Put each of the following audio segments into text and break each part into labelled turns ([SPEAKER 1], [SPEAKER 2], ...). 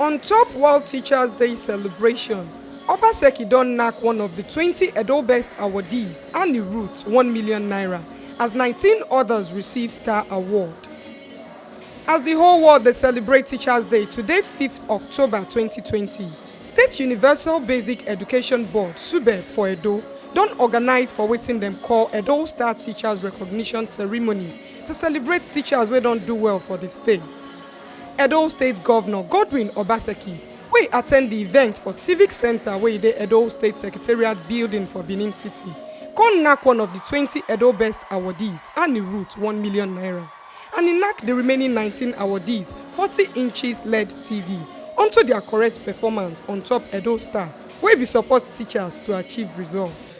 [SPEAKER 1] On top World Teachers' Day celebration, Obaseki don knack one of the 20 EDOBEST awardees and the root 1 million naira as 19 others receive Star Award. As the whole world dey celebrate Teachers' Day today 5th October 2020, State Universal Basic Education Board (SUBEB) for Edo don organize for wetin dem call Edo Star Teachers Recognition Ceremony to celebrate teachers wey don do well for the state. Edo State Governor Godwin Obaseki wey at ten d the event for Civic Center wey dey Edo State Secretariat Building for Benin City come knack one of the 20 EDOBEST awardees and the root 1 million naira, and he knack the remaining 19 awardees 40 inches LED TV onto their correct performance on top Edo Star wey be support teachers to achieve results.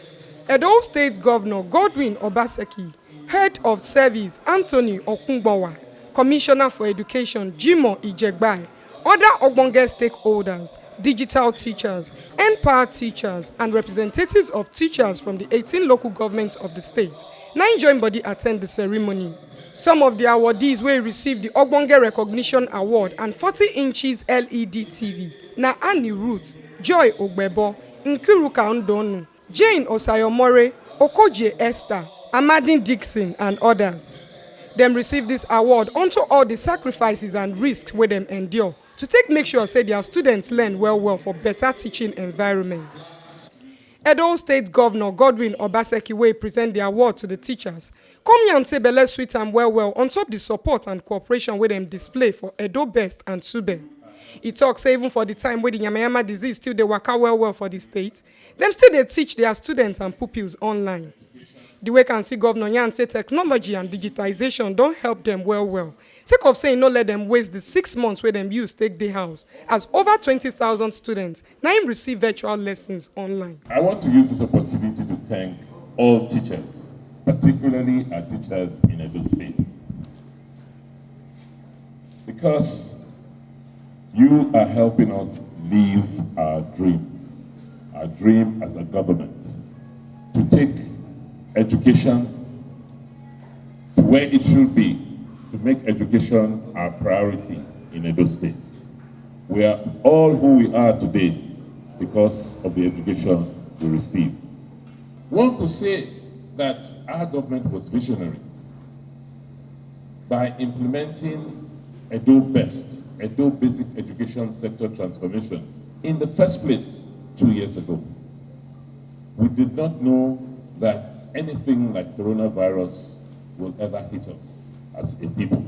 [SPEAKER 1] Edo State Governor Godwin Obaseki, Head of Service Anthony Okungbowa, Commissioner for Education Jimoh Ijegbai, other ogbonge stakeholders, digital teachers, N1m teachers, and representatives of teachers from the 18 local governments of the state na join body attend the ceremony. Some of the awardees wey receive the ogbonge recognition award and 40 inches LED TV na Annie Ruth, Joy Ogbebo, Nkiruka Ndonu, Jane Osayomore, Okoje Esther, Amadin Dixon, and others. Dem receive this award unto all the sacrifices and risks wey dem endure to take make sure say their students learn well for better teaching environment. Edo State Governor Godwin Obaseki wey present the award to the teachers come yarn say belle sweet am well on top the support and cooperation wey dem display for EDOBEST and SUBEB. He talk say even for the time wey the yamayama disease still dey waka well for the state, dem still dey teach their students and pupils online. The way can see Governor yarn say technology and digitization don help them well. Sake of saying no let them waste the 6 months wey dem use take dey house, as over 20,000 students na im receive virtual lessons online.
[SPEAKER 2] I want to use this opportunity to thank all teachers, particularly our teachers in Edo State, because you are helping us live our dream as a government, to take education to where it should be, to make education our priority in Edo State. We are all who we are today because of the education we received. One could say that our government was visionary by implementing EDOBEST, Edo Basic Education Sector Transformation, in the first place 2 years ago. We did not know that anything like coronavirus will ever hit us as a people.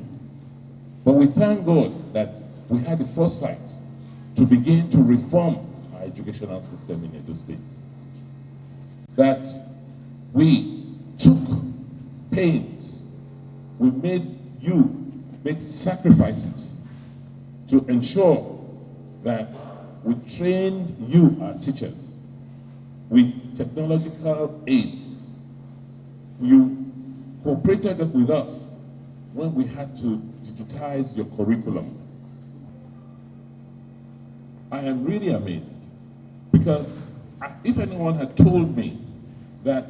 [SPEAKER 2] But we thank God that we had the foresight to begin to reform our educational system in Edo State. That we took pains, we made sacrifices to ensure that we trained you, our teachers, with technological aids. You cooperated with us when we had to digitize your curriculum. I am really amazed, because if anyone had told me that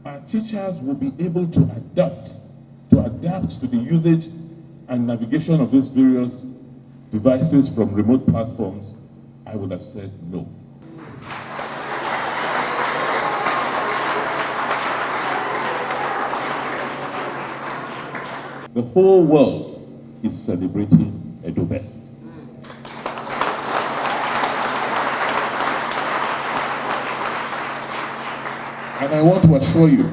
[SPEAKER 2] our teachers will be able to adapt to the usage and navigation of these various devices from remote platforms, I would have said no. The whole world is celebrating EDOBEST. And I want to assure you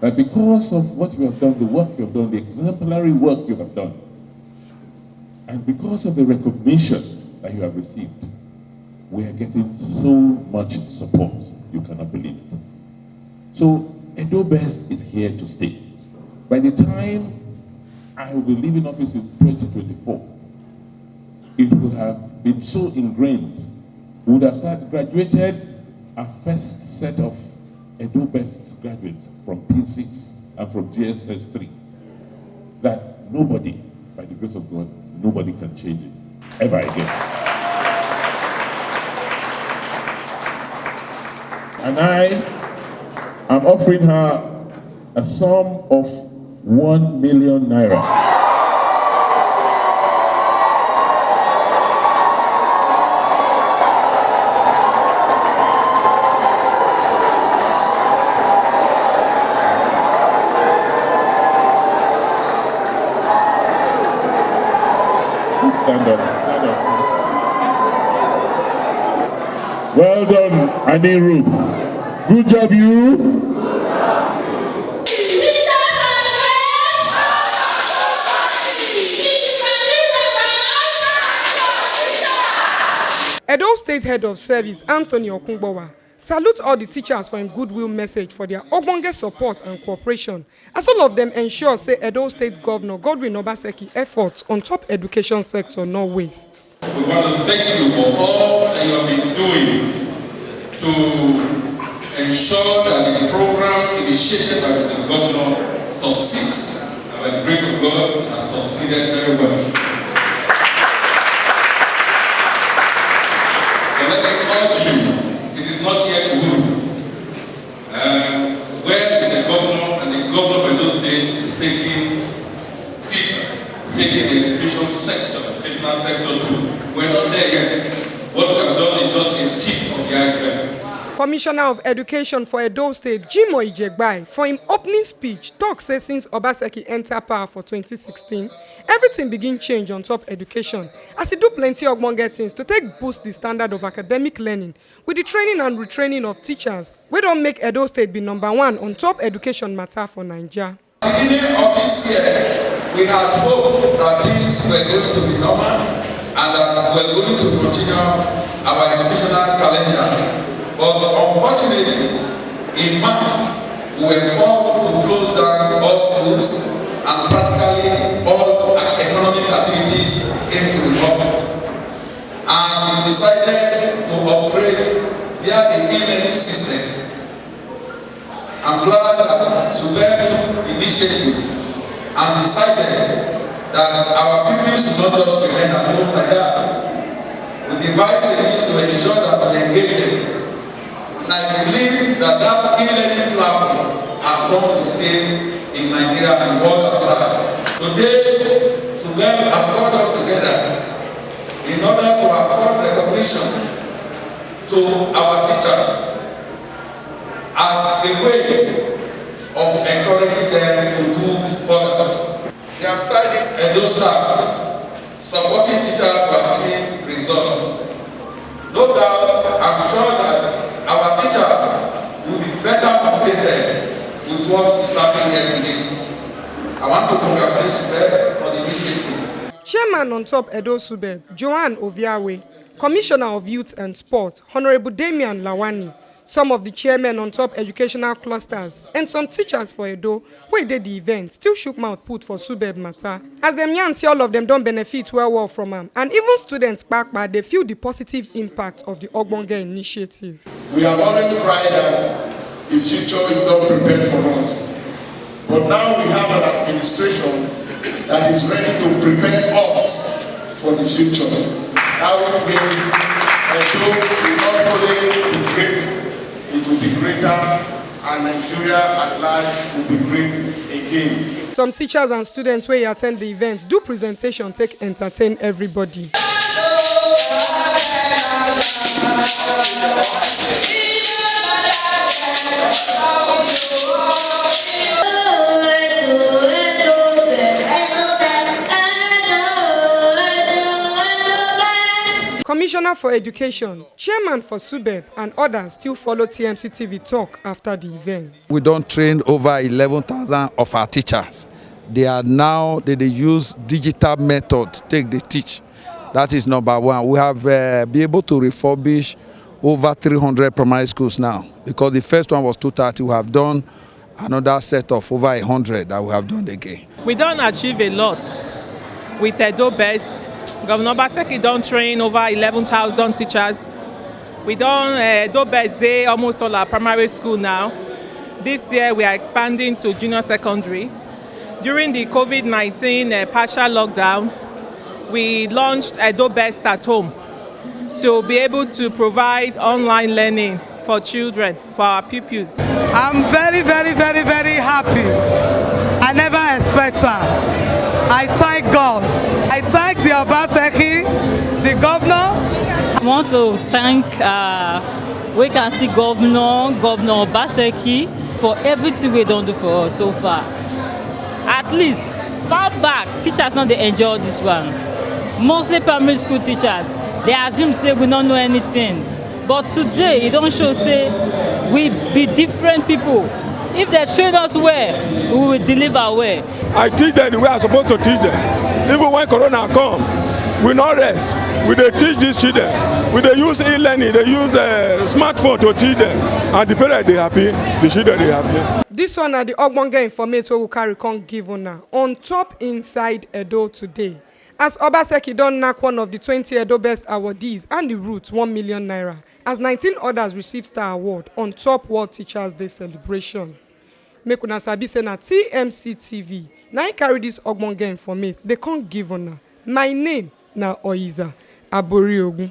[SPEAKER 2] that because of what you have done, the work you have done, the exemplary work you have done, and because of the recognition that you have received, we are getting so much support, you cannot believe it. So EDOBEST is here to stay. By the time I will be leaving office in 2024, it would have been so ingrained. We would have graduated our first set of EDOBEST graduates from P6 and from GSS 3, that nobody, by the grace of God, nobody can change it ever again. And I am offering her a sum of 1 million naira. Stand up. Stand up. Well done, Annie Ruth. Good job, you.
[SPEAKER 1] Edo State Head of Service Anthony Okungbowa salutes all the teachers for a goodwill message for their ogbonge support and cooperation, as all of them ensure say Edo State Governor Godwin Obaseki efforts on top education sector no waste.
[SPEAKER 3] We want to thank you for all that you have been doing to ensure that the program initiated by Mr. Governor succeeds, and by the grace of God it has succeeded very well. Let me urge you, it is not yet good. Where the governor and the governor of Edo State is taking teachers, taking the educational sector too. We're not there yet. What we have done is just a tip of the iceberg.
[SPEAKER 1] Commissioner of Education for Edo State, Jimo Ijegbai, for him opening speech, talk say since Obaseki enter power for 2016, everything begin change on top education, as he do plenty of ogbonge things to take boost the standard of academic learning with the training and retraining of teachers. We don't make Edo State be #1 on top education matter for Nigeria.
[SPEAKER 4] Beginning of this year, we had hoped that things were going to be normal and that we're going to continue our educational calendar. But unfortunately, in March, we were forced to close down all schools and practically all economic activities came to a halt. And we decided to upgrade via the e-learning system. I'm glad that Subeb took initiative and decided that our pupils should not just remain at home like that. We devised a means to ensure that we engage them. And I believe that that e-learning platform has come to stay in Nigeria and the world at large. Today, Subeb has called us together in order to accord recognition to our teachers as a way of encouraging them to do further. They have studied Edo Star, supporting teachers to achieve results. No doubt, I'm sure that our teachers will be better motivated with what is happening here today. I want to congratulate Subeb for the initiative.
[SPEAKER 1] Chairman on top Edo Subeb, Joanne Oviawe, Commissioner of Youth and Sport, Honorable Damian Lawani, some of the chairmen on top educational clusters, and some teachers for Edo, who did the event, still shook mouth put for Subeb matter. As them yarn see all of them don't benefit well from them, and even students back they feel the positive impact of the Ogbonge initiative.
[SPEAKER 5] We have always cried that the future is not prepared for us. But now we have an administration that is ready to prepare us for the future. That would mean Edo will not only be great, it will be greater, and Nigeria at large will be great again.
[SPEAKER 1] Some teachers and students where you attend the events do presentation, take entertain everybody. Commissioner for Education, Chairman for Subeb, and others still follow TMC TV talk after the event.
[SPEAKER 6] We don't train over 11,000 of our teachers. They are now, they use digital method, take the teach. That is #1. We have been able to refurbish over 300 primary schools now, because the first one was 230. We have done another set of over 100 that we have done again.
[SPEAKER 7] We don't achieve a lot with EDOBEST. Governor Obaseki don't train over 11,000 teachers. We don't EDOBEST almost all our primary school now. This year we are expanding to junior secondary. During the COVID-19 partial lockdown, we launched EDOBEST at home to be able to provide online learning for children, for our pupils.
[SPEAKER 8] I'm very happy. I never expect that. I thank God. I thank the Obaseki, the governor.
[SPEAKER 9] I want to thank we can see Governor Obaseki for everything we don't do for us so far. At least far back, teachers not they enjoy this one. mostly primary school teachers. They assume say we don't know anything. But today, it don't show say we be different people. If they train us well, we will deliver well.
[SPEAKER 10] I teach them the way I'm supposed to teach them. Even when Corona come, we not rest. We dey teach these children. We dey use e-learning, they use smartphone to teach them. And the parents they happy, the children they happy.
[SPEAKER 1] This one are the ogbonge information we carry come give una on top inside Edo today. As Obaseki don knack one of the 20 EDOBEST awardees and the Roots 1 million naira, as 19 others receive Star Award on top World Teachers Day celebration. Make una sabi say na TMC TV na carry this ogbonge informate. They can't give una. My name na Oiza Aboriogun.